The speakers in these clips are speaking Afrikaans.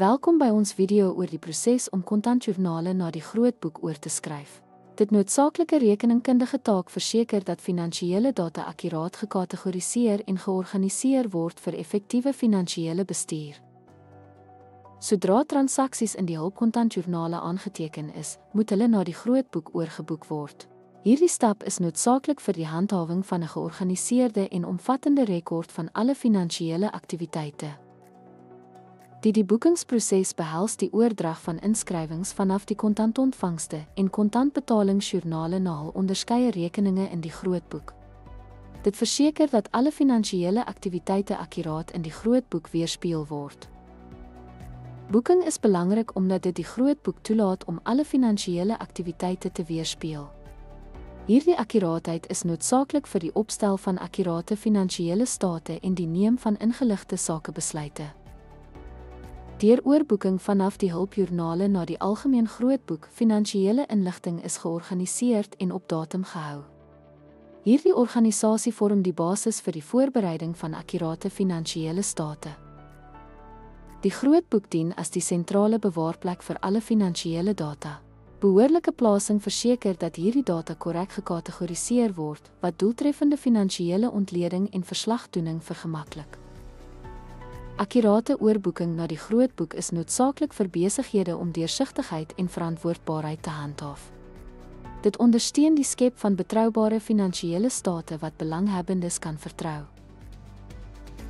Welkom by ons video oor die proses om kontantjoernale na die grootboek oor te skryf. Dit noodsaaklike rekeningkundige taak verseker dat finansiële data akkuraat gekategoriseer en georganiseer word vir effektiewe finansiële bestuur. Sodra transaksies in die hulpkontantjoernale aangeteken is, moet hulle na die grootboek oorgeboek word. Hierdie stap is noodsaaklik vir die handhawing van 'n georganiseerde en omvattende rekord van alle finansiële aktiwiteite. Die boekingsproses behels die oordrag van inskrywings vanaf die kontantontvangste en kontantbetalingsjoernale na hul onderskeie rekeninge in die grootboek. Dit verseker dat alle finansiële aktiwiteite akkuraat in die grootboek weerspieël word. Boeking is belangrik omdat dit die grootboek toelaat om alle finansiële aktiwiteite te weerspieël. Hierdie akkuraatheid is noodsaaklik vir die opstel van akkurate finansiële state en die neem van ingeligte sakebesluite. Deur oorboeking vanaf die hulpjoernale na die algemeen grootboek, finansiële inligting is georganiseerd en op datum gehou. Hierdie organisasie vorm die basis vir die voorbereiding van akkurate finansiële state. Die grootboek dien as die sentrale bewaarplek vir alle finansiële data. Behoorlike plasing verseker dat hierdie data korrek gekategoriseer word, wat doeltreffende finansiële ontleding en verslagdoening vergemaklik. Akkurate oorboeking na die grootboek is noodsaaklik vir besighede om deursigtigheid en verantwoordbaarheid te handhaaf. Dit ondersteun die skep van betroubare finansiële state wat belanghebbendes kan vertrou.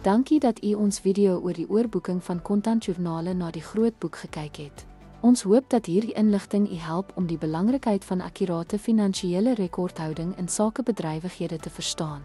Dankie dat u ons video oor die oorboeking van kontantjoernale na die grootboek gekyk het. Ons hoop dat hierdie inligting u help om die belangrikheid van akkurate finansiële rekordhouding in sakebedrywighede te verstaan.